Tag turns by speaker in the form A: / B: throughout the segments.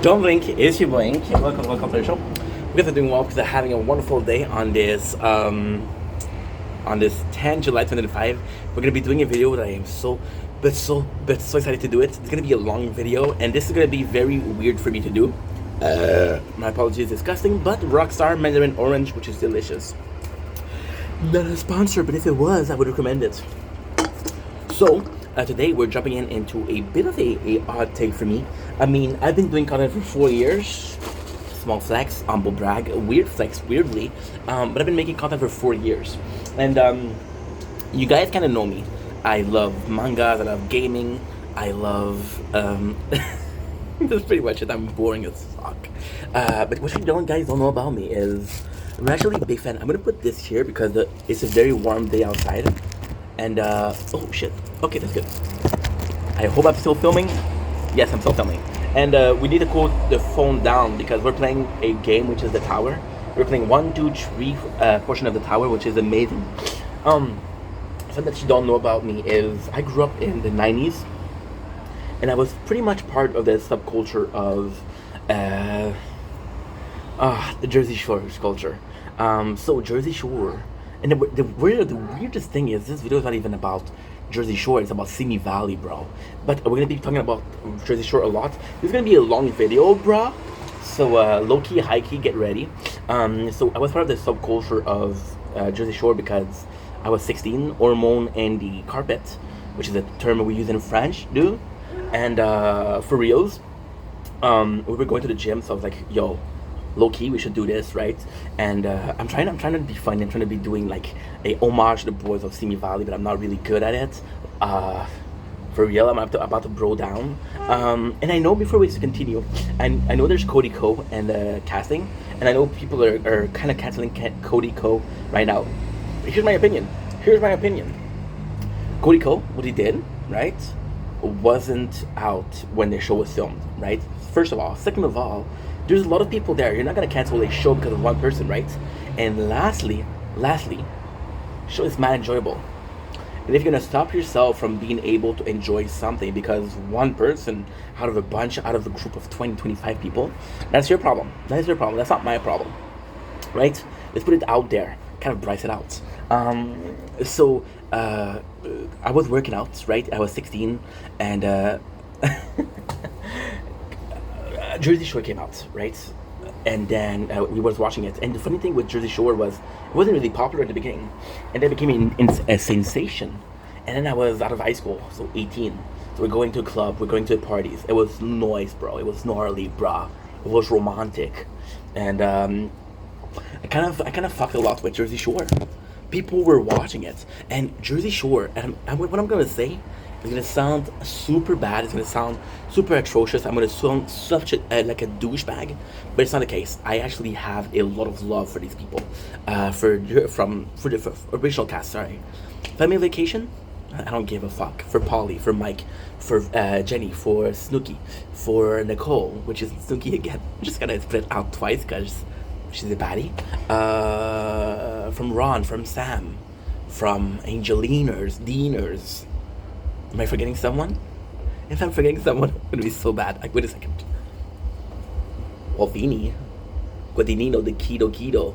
A: Don't blink, it's your boy Ink. Welcome to the show. We guys are doing well because I'm having a wonderful day on this 10 July 2025. We're gonna be doing a video that I am so excited to do it. It's gonna be a long video, and this is gonna be very weird for me to do. My apologies, disgusting, but Rockstar Mandarin Orange, which is delicious. Not a sponsor, but if it was, I would recommend it. So, today we're jumping into a bit of a odd take for me. I mean, I've been doing content for 4 years. Small flex, humble brag, weird flex, weirdly. But I've been making content for 4 years. And you guys kind of know me. I love mangas, I love gaming, I love... that's pretty much it. I'm boring as fuck. But what you guys don't know about me is... I'm actually a big fan. I'm gonna put this here because it's a very warm day outside. And, oh shit. Okay, that's good. I hope I'm still filming. Yes, I'm still filming. And we need to cool the phone down because we're playing a game which is the tower. We're playing 1, 2, 3 portion of the tower, which is amazing. Something that you don't know about me is I grew up in the 90s. And I was pretty much part of the subculture of the Jersey Shore culture. So Jersey Shore. And the weirdest thing is this video is not even about Jersey Shore, it's about Simi Valley, bro. But we're gonna be talking about Jersey Shore a lot. This is gonna be a long video, bro. So low-key, high-key, get ready. So I was part of the subculture of Jersey Shore because I was 16, hormone and the carpet, which is a term we use in French, dude. And for reals, we were going to the gym, so I was like, yo, low-key, we should do this, right? And I'm trying to be funny. I'm trying to be doing like a homage to the boys of Simi Valley, but I'm not really good at it. For real, I'm about to bro down. And I know before we continue, I know there's Cody Co and casting, and I know people are kind of canceling Cody Co right now. Here's my opinion. Cody Co, what he did, right, wasn't out when the show was filmed, right? First of all. Second of all, there's a lot of people there. You're not gonna cancel a show because of one person, right? And lastly, show is mad enjoyable. And if you're gonna stop yourself from being able to enjoy something because one person out of a group of 20, 25 people, that's your problem. That's not my problem, right? Let's put it out there, kind of price it out. So I was working out, right? I was 16, and Jersey Shore came out, right? And then we was watching it. And the funny thing with Jersey Shore was it wasn't really popular at the beginning. And then it became a sensation. And then I was out of high school, so 18. So we're going to a club, we're going to parties. It was noise, bro. It was gnarly, brah. It was romantic. And I kind of fucked a lot with Jersey Shore. People were watching it. And Jersey Shore, and what I'm going to say, it's gonna sound super bad. It's gonna sound super atrocious. I'm gonna sound such like a douchebag, but it's not the case. I actually have a lot of love for these people, for the original cast. Sorry, Family Vacation. I don't give a fuck. For Polly, for Mike, for Jenny, for Snooki, for Nicole, which is Snooki again. I'm just gonna split it out twice because she's a baddie. From Ron, from Sam, from Angeliners, Deaners. Am I forgetting someone? If I'm forgetting someone, I'm gonna be so bad. Like, wait a second. Wolfini. Guadagnino, the Kido.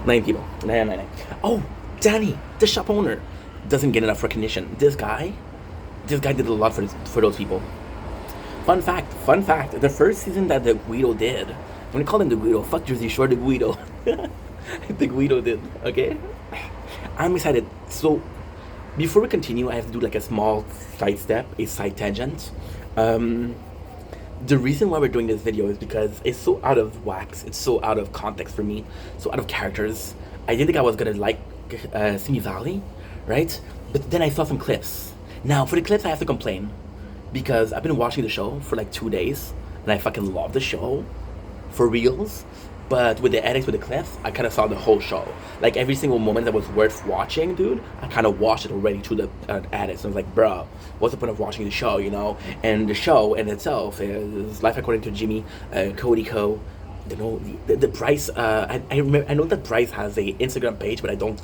A: Nine people. Nine. Oh, Danny, the shop owner, doesn't get enough recognition. This guy did a lot for those people. Fun fact, the first season that the Guido did, I'm gonna call him the Guido, fuck Jersey Shore, the Guido. The Guido did, okay? I'm excited. So, before we continue, I have to do like a small sidestep, a side tangent. The reason why we're doing this video is because it's so out of wax, it's so out of context for me, so out of characters. I didn't think I was gonna like Simi Valley, right? But then I saw some clips. Now, for the clips, I have to complain. Because I've been watching the show for like 2 days, and I fucking love the show, for reals. But with the edits, with the clips, I kind of saw the whole show. Like every single moment that was worth watching, dude, I kind of watched it already through the edits. And I was like, bro, what's the point of watching the show, you know? And the show in itself is Life According to Jimmy, Cody Co, you know, the Price. I remember. I know that Price has a Instagram page, but I don't.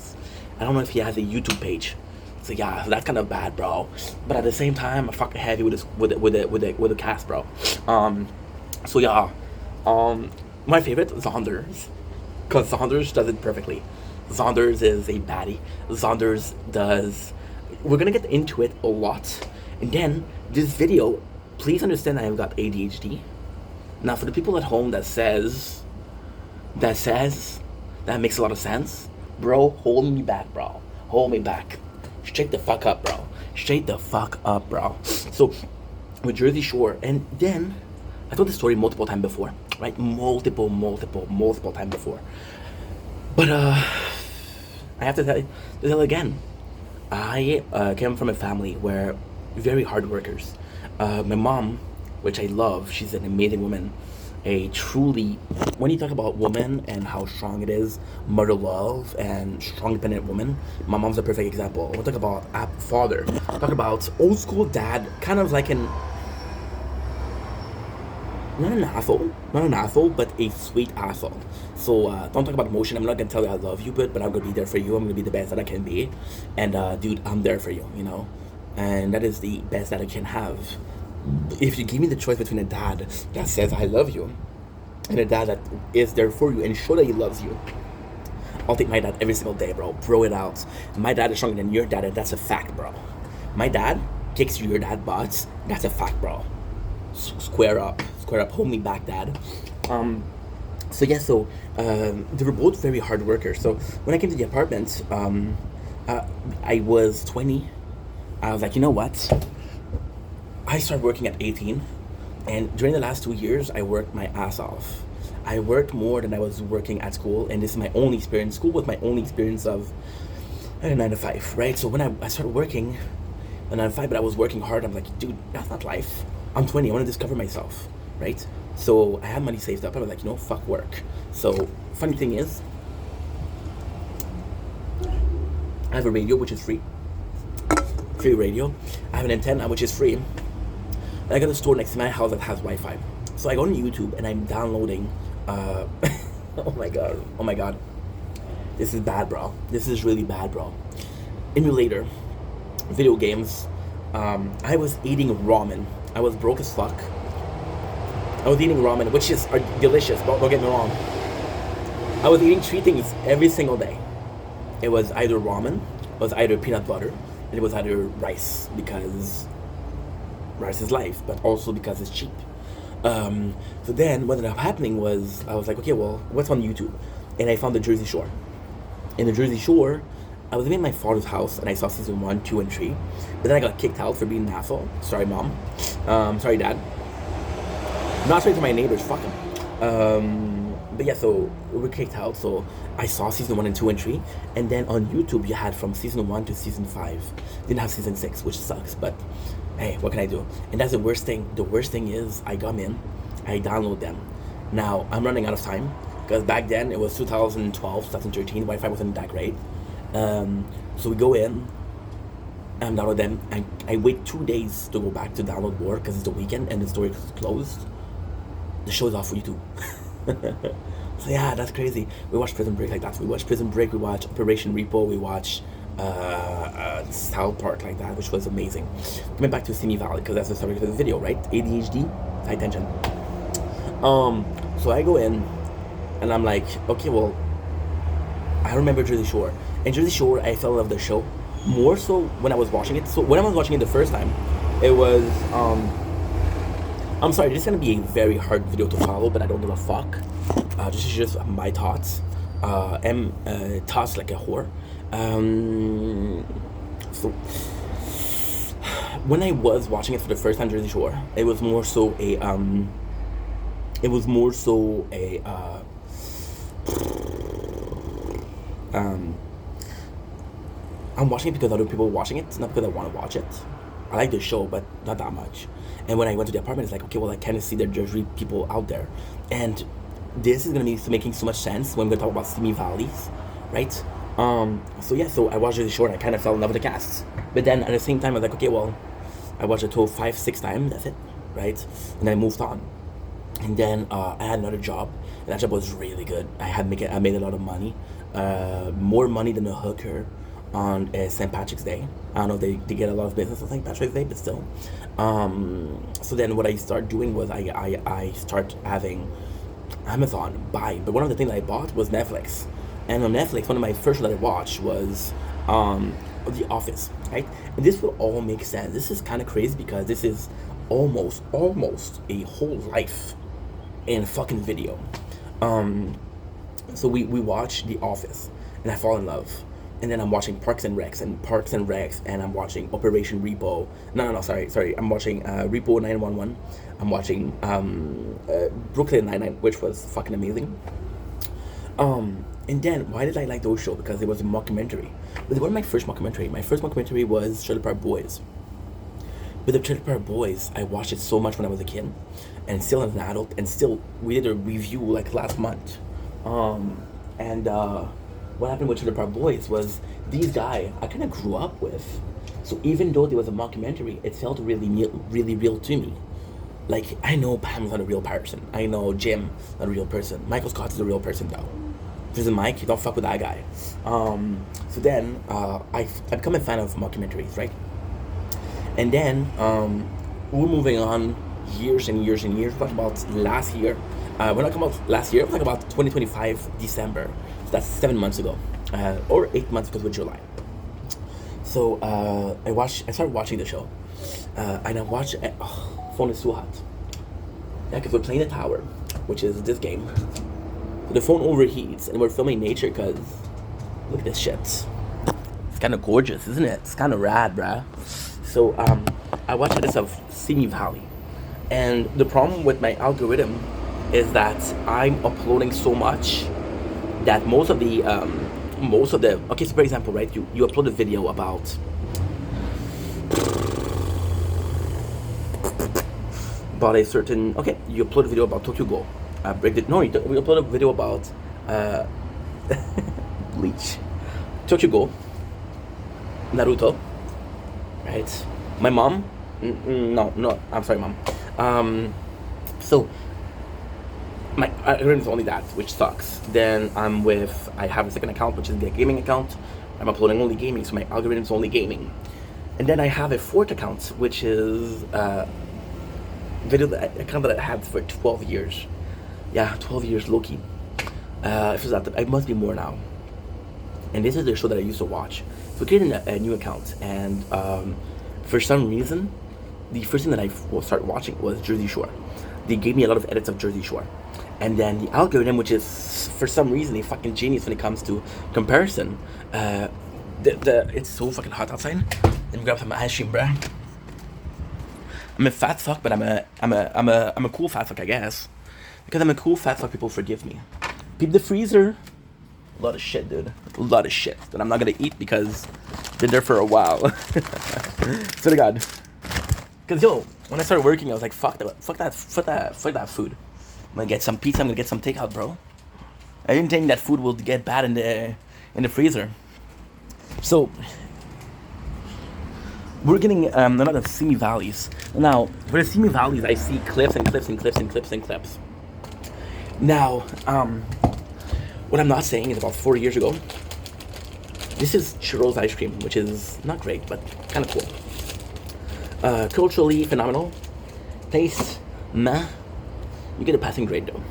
A: I don't know if he has a YouTube page. So yeah, so that's kind of bad, bro. But at the same time, I'm fucking heavy with this with the cast, bro. So yeah, my favorite Zonders, cause Zonders does it perfectly. Zonders is a baddie. Zonders does. We're gonna get into it a lot, and then this video. Please understand, I have got ADHD. Now, for the people at home that makes a lot of sense, bro, hold me back, bro. Hold me back. Straight the fuck up, bro. Straight the fuck up, bro. So, with Jersey Shore, and then I told this story multiple times before, right? Multiple times before. But I have to tell it again. I came from a family where very hard workers. My mom, which I love, she's an amazing woman. A truly, when you talk about women and how strong it is, mother love and strong, independent woman, my mom's a perfect example. We'll talk about father. Talk about old school dad, kind of like not an asshole, but a sweet asshole. So don't talk about emotion. I'm not gonna tell you I love you, but I'm gonna be there for you. I'm gonna be the best that I can be, and dude, I'm there for you, you know, and that is the best that I can have. If you give me the choice between a dad that says I love you and a dad that is there for you and show that he loves you, I'll take my dad every single day, bro. Bro it out. My dad is stronger than your dad, and that's a fact, bro. My dad kicks your dad butts. That's a fact, bro. Square up, hold me back, dad. So yeah, they were both very hard workers. So when I came to the apartment, I was 20. I was like, you know what? I started working at 18, and during the last 2 years, I worked my ass off. I worked more than I was working at school, and this is my only experience. School was my only experience of 9 to 5, right? So when I started working a 9 to 5, but I was working hard, I'm like, dude, that's not life. I'm 20, I want to discover myself, right? So I have money saved up, I was like, you know, fuck work. So funny thing is, I have a radio, which is free radio. I have an antenna, which is free. I got a store next to my house that has Wi-Fi. So I go on YouTube and I'm downloading, oh my god. This is bad, bro. This is really bad, bro. Emulator, video games. I was eating ramen. I was broke as fuck. I was eating ramen, which is delicious, don't get me wrong. I was eating 3 things every single day. It was either ramen, it was either peanut butter, and it was either rice, because rice is life, but also because it's cheap. So then what ended up happening was I was like, okay, well, what's on YouTube? And I found the Jersey Shore. In the Jersey Shore, I was living in my father's house and I saw season 1, 2, and 3. But then I got kicked out for being an asshole. Sorry, mom. Sorry, dad. Not sorry to my neighbors, fuck them. But yeah, so we were kicked out. So I saw season 1 and 2 and 3. And then on YouTube, you had from season 1 to season 5. Didn't have season 6, which sucks, but hey, what can I do? And that's the worst thing. The worst thing is I come in, I download them. Now, I'm running out of time, because back then it was 2012, 2013, Wi-Fi wasn't that great. So we go in, and download them, and I wait 2 days to go back to download more, because it's the weekend and the store is closed. The show's off for YouTube. So yeah, that's crazy. We watched Prison Break like that. We watched Prison Break, we watched Operation Repo, we watched South Park like that, which was amazing. Coming back to Simi Valley, because that's the subject of the video, right? ADHD, high tension. So I go in, and I'm like, okay, well, I remember Jersey Shore. And Jersey Shore, I fell in love with the show more so when I was watching it. So when I was watching it the first time, it was, I'm sorry, this is gonna be a very hard video to follow, but I don't give a fuck. This is just my thoughts. Thoughts like a whore. So when I was watching it for the first time, Jersey Shore, it was more so I'm watching it because other people were watching it, not because I want to watch it. I like the show, but not that much. And when I went to the apartment, it's like, okay, well, I kind of see the Jersey people out there. And this is going to be making so much sense when we're going to talk about Simi Valleys, right? So I watched Jersey Shore and I kind of fell in love with the cast. But then at the same time, I was like, okay, well, I watched it till 5-6 times, that's it, right? And I moved on. And then I had another job. and that job was really good. I made a lot of money, more money than a hooker on St. Patrick's Day. I don't know if they get a lot of business on St. Patrick's Day, but still. So then what I started doing was I start having Amazon buy, but one of the things I bought was Netflix, and on Netflix, one of my first shows that I watched was The Office, right? And this will all make sense. This is kind of crazy because this is almost a whole life in fucking video. So we watch The Office, and I fall in love. And then I'm watching Parks and Recs, and I'm watching Operation Repo. No, sorry. I'm watching Repo 911. I'm watching Brooklyn Nine-Nine, which was fucking amazing. And then, why did I like those shows? Because it was a mockumentary. But it wasn't my first mockumentary. My first mockumentary was Trailer Park Boys. But the Trailer Park Boys, I watched it so much when I was a kid, and still as an adult, and still, we did a review like last month. What happened with Trailer Park Boys was these guys I kind of grew up with. So even though there was a mockumentary, it felt really real to me. Like, I know Pam's not a real person. I know Jim not a real person. Michael Scott is a real person though. This is Mike, you don't fuck with that guy. So then I've become a fan of mockumentaries, right? And then we're moving on years and years and years. We're talking about last year. We're not talking about last year, we're talking about 2025 December. So that's 7 months ago. Or 8 months because we're July. So I started watching the show. And I watched phone is too hot. Yeah, because we're playing the tower, which is this game. So the phone overheats and we're filming nature because look at this shit. It's kind of gorgeous, isn't it? It's kind of rad, bruh. So I watched this of Simi Valley. And the problem with my algorithm is that I'm uploading so much that most of the okay, so for example, right, you upload a video about a certain, okay, you upload a video about Tokyo Ghoul. We upload a video about Bleach, Tokyo Ghoul, Naruto, right? My mom, no, I'm sorry, mom. So my algorithm is only that, which sucks. Then I have a second account, which is the gaming account. I'm uploading only gaming, so my algorithm is only gaming. And then I have a fourth account, which is account that I had for 12 years. Yeah, 12 years, low-key. I must be more now. And this is the show that I used to watch. So I created a new account, and for some reason, the first thing that I will start watching was Jersey Shore. They gave me a lot of edits of Jersey Shore. And then the algorithm, which is, for some reason, a fucking genius when it comes to comparison. It's so fucking hot outside. Let me grab some ice cream, bruh. I'm a fat fuck, but I'm a cool fat fuck, I guess. Because I'm a cool fat fuck, people forgive me. Peep the freezer. A lot of shit, dude. A lot of shit that I'm not gonna eat because I've been there for a while. Swear to God. Cause yo, when I started working, I was like, fuck that food. I'm gonna get some pizza. I'm gonna get some takeout, bro. I didn't think that food will get bad in the freezer. So we're getting another Simi Valleys. Now, for the Simi Valleys, I see clips and clips and clips and clips and clips. Now, what I'm not saying is about 4 years ago, this is churros ice cream, which is not great, but kind of cool. Culturally phenomenal. Taste, meh. You get a passing grade though.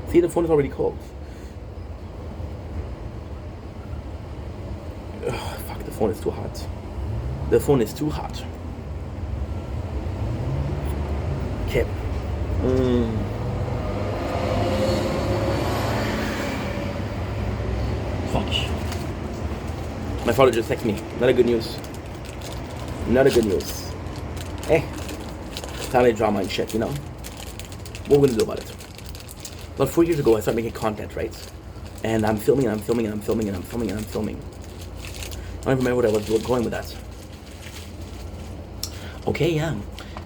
A: See, the phone is already cold. Ugh, fuck, the phone is too hot. The phone is too hot. Okay. Fuck. My father just texted me. Not a good news. Not a good news. Eh. Family drama and shit, you know? What are we gonna do about it? About 4 years ago, I started making content, right? And I'm filming and I'm filming and I'm filming and I'm filming and I'm filming. I don't remember what I was going with that. Okay, yeah.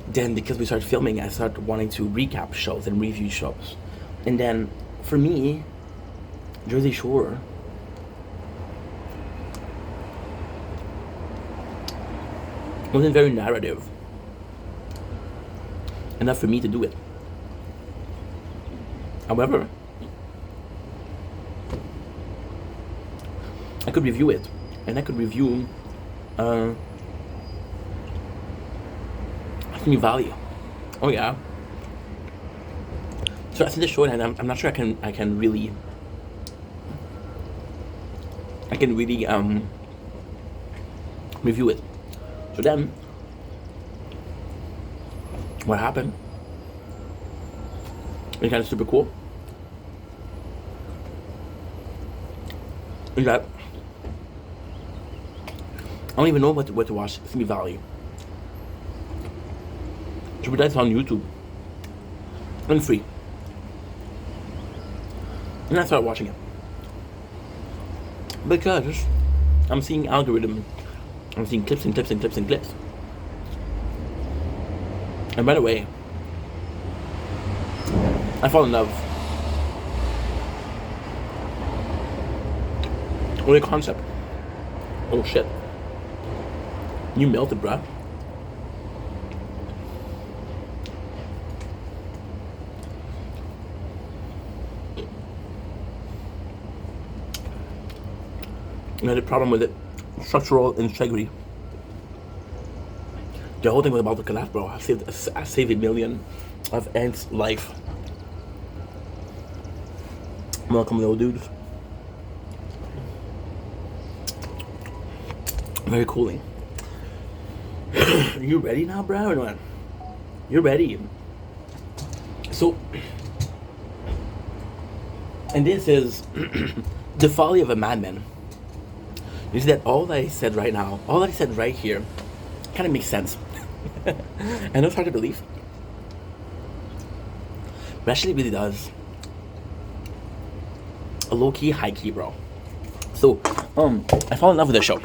A: Then because we started filming, I started wanting to recap shows and review shows. And then, for me, Jersey Shore wasn't very narrative enough for me to do it. However, I could review it, and I could review Simi Valley. Oh yeah. So I see the show, and I'm not sure I can really review it. So then, what happened? It's kind of super cool. Is that I don't even know what to watch. Simi Valley. So that's on YouTube and free. And I started watching it because I'm seeing algorithm. I'm seeing clips and clips and clips and clips. And by the way, I fall in love with the concept. Oh shit. You melted, bruh. I had a problem with it. Structural integrity. The whole thing was about to collapse, bro. I saved a million of ants' life. Welcome, little dudes. Very cooling. You ready now, bro, or not? You're ready. So, and this is the folly of a madman. You see that all that I said right now, all that I said right here, kind of makes sense. I know it's hard to believe, but actually it really does. A low key, high key, bro. So, I fall in love with the show.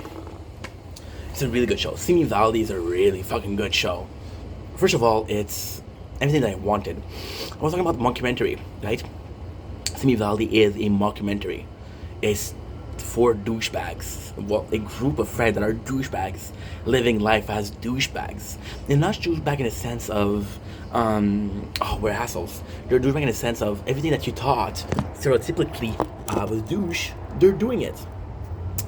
A: It's a really good show. Simi Valley is a really fucking good show. First of all, it's everything that I wanted. I was talking about mockumentary, right? Simi Valley is a mockumentary. It's for douchebags. Well, a group of friends that are douchebags living life as douchebags. And not douchebag in a sense of, we're assholes. They're douchebag in a sense of everything that you thought stereotypically was douche, they're doing it.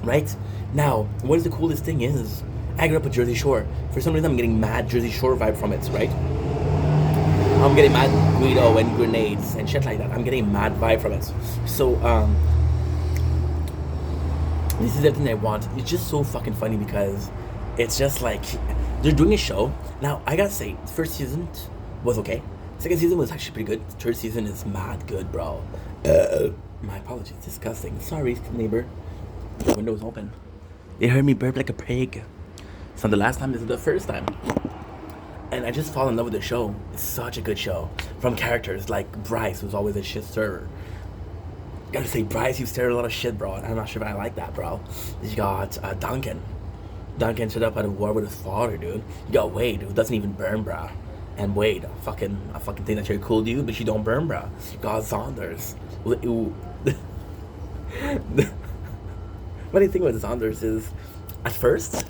A: Right? Now, what is the coolest thing is, I grew up with Jersey Shore. For some reason, I'm getting mad Jersey Shore vibe from it, right? I'm getting mad Guido and grenades and shit like that. I'm getting mad vibe from it. So, this is everything I want. It's just so fucking funny because it's just like, they're doing a show. Now, I gotta say, first season was okay. Second season was actually pretty good. Third season is mad good, bro. My apologies, disgusting. Sorry, neighbor. The window's open. They heard me burp like a pig. It's not the last time, this is the first time. And I just fall in love with the show. It's such a good show. From characters like Bryce, who's always a shit stirrer. Gotta say, Bryce, you stir a lot of shit, bro. And I'm not sure if I like that, bro. You got Duncan. Duncan shut up at a war with his father, dude. You got Wade, who doesn't even burn, bro. And Wade, I fucking think that you're a cool dude, but you don't burn, bro. You got Saunders. Funny thing with Saunders is, at first,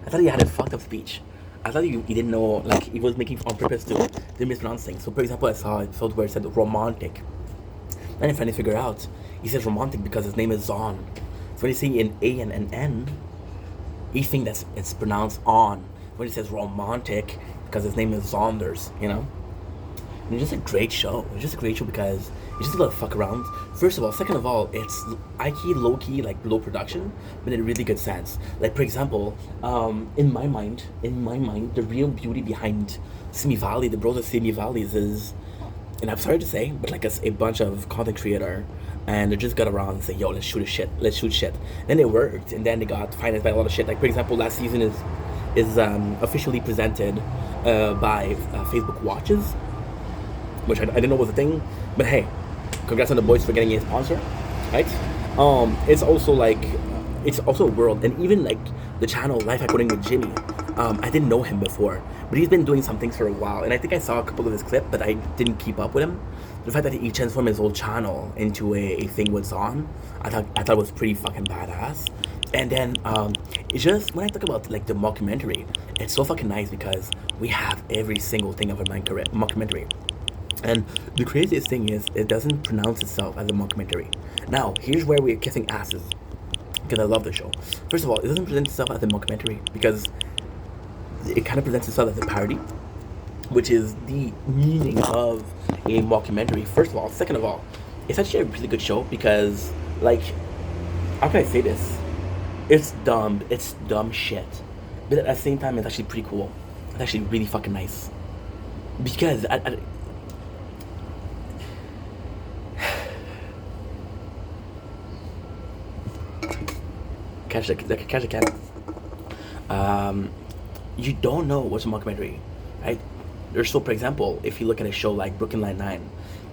A: I thought he had a fucked up speech. I thought he didn't know, like, he was making on purpose to mispronounce things. So, for example, I saw it where it said romantic. Then I finally figured out, he says romantic because his name is Zon. So when you see an A and an N, you think that it's pronounced on. When he says romantic, because his name is Saunders, you know? And it's just a great show. It's just a great show because it's just a lot of fuck around. First of all. Second of all, it's high-key, low-key, like low production, but in a really good sense. Like, for example, in my mind, the real beauty behind Simi Valley, the bros of Simi Valleys is, and I'm sorry to say, but like a bunch of content creator, and they just got around and say, yo, let's shoot shit. Then it worked, and then they got financed by a lot of shit. Like, for example, last season is officially presented by Facebook Watches, which I didn't know was a thing, but hey, congrats on the boys for getting a sponsor, right? It's also like, it's also a world, and even like the channel Life According with Jimmy, I didn't know him before, but he's been doing some things for a while, and I think I saw a couple of his clips, but I didn't keep up with him. The fact that he transformed his whole channel into a thing with Zon, I thought was pretty fucking badass. And then it's just, when I talk about like the mockumentary, it's so fucking nice because we have every single thing of a mockumentary. And the craziest thing is, it doesn't pronounce itself as a mockumentary. Now, here's where we're kissing asses, because I love the show. First of all, it doesn't present itself as a mockumentary because it kind of presents itself as a parody, which is the meaning of a mockumentary. First of all, second of all, it's actually a really good show because, like, how can I say this? It's dumb shit, but at the same time, it's actually pretty cool. It's actually really fucking nice because catch a cat. You don't know what's a mockumentary, right? So, for example, if you look at a show like Brooklyn Nine-Nine,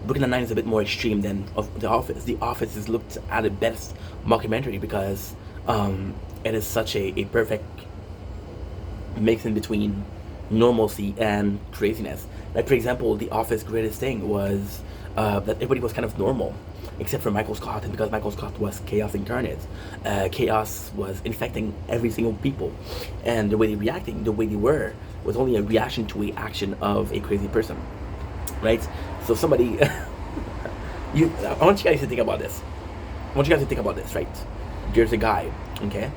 A: Brooklyn Nine-Nine is a bit more extreme than of The Office. The Office is looked at at best mockumentary because it is such a perfect mix in between normalcy and craziness. Like, for example, The Office greatest thing was that everybody was kind of normal, except for Michael Scott, and because Michael Scott was chaos incarnate, chaos was infecting every single people, and the way they reacting, the way they were, was only a reaction to a action of a crazy person, right? So somebody, I want you guys to think about this. I want you guys to think about this, right? There's a guy, okay?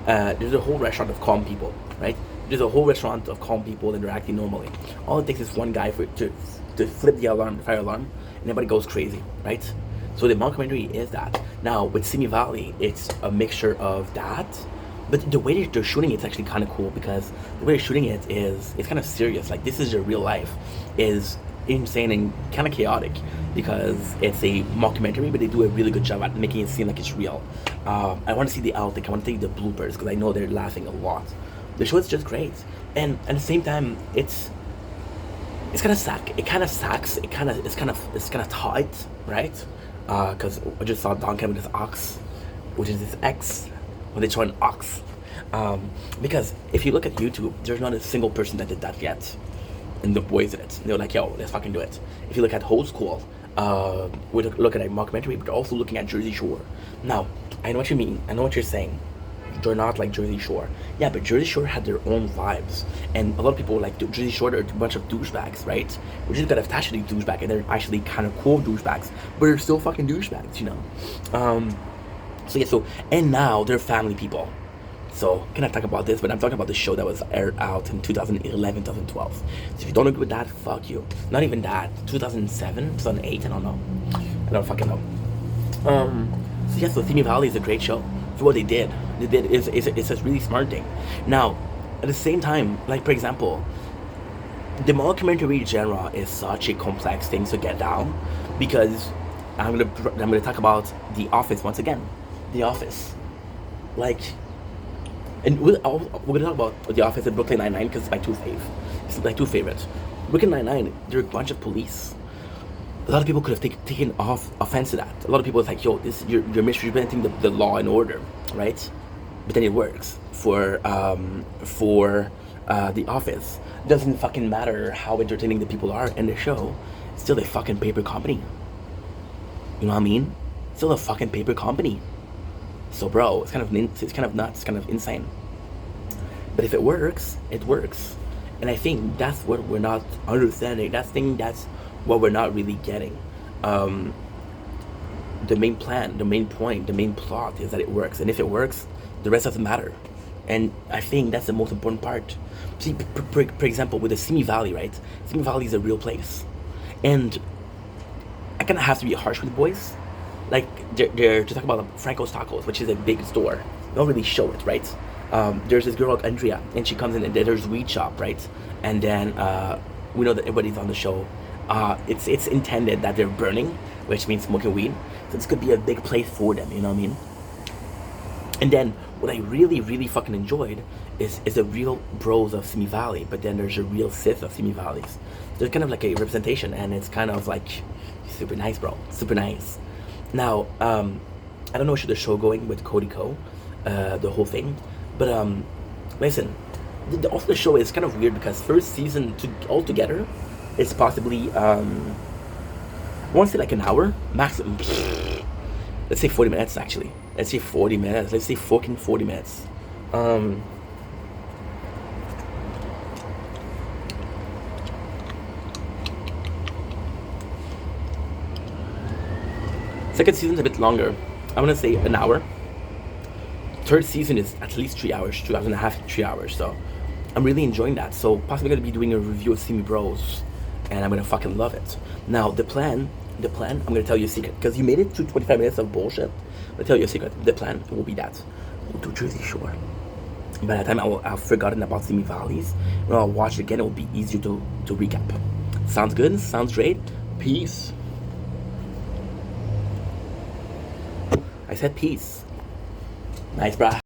A: There's a whole restaurant of calm people, right? There's a whole restaurant of calm people and they're acting normally. All it takes is one guy to flip the alarm, the fire alarm, and everybody goes crazy, right? So the mockumentary is that. Now with Simi Valley, it's a mixture of that, but the way they're shooting it's actually kind of cool because the way they're shooting it is it's kind of serious. Like, this is your real life, is insane and kind of chaotic because it's a mockumentary, but they do a really good job at making it seem like it's real. I want to see the outtake. I want to see the bloopers because I know they're laughing a lot. The show is just great, and at the same time, it's kind of sack. It kind of sucks. It's kind of tight, right? Because I just saw Duncan with his ox, which is his ex, when they throw an ox. Because if you look at YouTube, there's not a single person that did that yet. And the boys in it. They were like, yo, let's fucking do it. If you look at Old School, we look at a mockumentary, but they're also looking at Jersey Shore. Now, I know what you mean. I know what you're saying. They're not like Jersey Shore. Yeah, but Jersey Shore had their own vibes. And a lot of people were like, Jersey Shore, they're a bunch of douchebags, right? We just got attached to these douchebags, and they're actually kind of cool douchebags. But they're still fucking douchebags, you know? So yeah, and now they're family people. So, can I talk about this? But I'm talking about the show that was aired out in 2011, 2012. So if you don't agree with that, fuck you. Not even that. 2007, 2008, I don't know. I don't fucking know. So yeah, so Simi Valley is a great show. For what they did. It's a really smart thing. Now, at the same time, like, for example, the mockumentary genre is such a complex thing to get down because I'm gonna talk about The Office once again. The Office. Like, and we're gonna talk about The Office and Brooklyn Nine-Nine because it's my two favorites. Brooklyn Nine-Nine, they're a bunch of police. A lot of people could have taken offense to that. A lot of people was like, yo, you're misrepresenting the law and order, right? But then it works for The Office. It doesn't fucking matter how entertaining the people are in the show. It's still a fucking paper company. You know what I mean? Still a fucking paper company. So, bro, it's kind of nuts, it's kind of insane. But if it works, it works. And I think that's what we're not understanding. That's what we're not really getting. The main plan, the main point, the main plot is that it works. And if it works, the rest doesn't matter. And I think that's the most important part. See, for example, with the Simi Valley, right? Simi Valley is a real place. And I kind of have to be harsh with the boys. Like, they're to talk about Franco's Tacos, which is a big store. They don't really show it, right? There's this girl, Andrea, and she comes in and there's weed shop, right? And then we know that everybody's on the show. It's intended that they're burning, which means smoking weed. So this could be a big place for them, you know what I mean? And then what I really, really fucking enjoyed is the real bros of Simi Valley, but then there's a real sis of Simi Valleys. There's kind of like a representation, and it's kind of like super nice, bro. Super nice. Now, I don't know where the show going with Cody Co, the whole thing, but listen, also the show is kind of weird because first season altogether is possibly I want to say like an hour maximum. Let's say 40 minutes actually. Let's say 40 minutes. Let's say fucking 40 minutes. Second season's a bit longer. I'm gonna say an hour. Third season is at least 3 hours, 2 hours and a half, 3 hours. So I'm really enjoying that. So possibly gonna be doing a review of Simi Bros, and I'm gonna fucking love it. Now the plan, I'm gonna tell you a secret because you made it to 25 minutes of bullshit. I'll tell you a secret. The plan will be that we'll do Jersey Shore. By the time I've forgotten about Simi Valleys, when I'll watch it again, it will be easier to recap. Sounds good? Sounds great? Peace. I said peace. Nice, brah.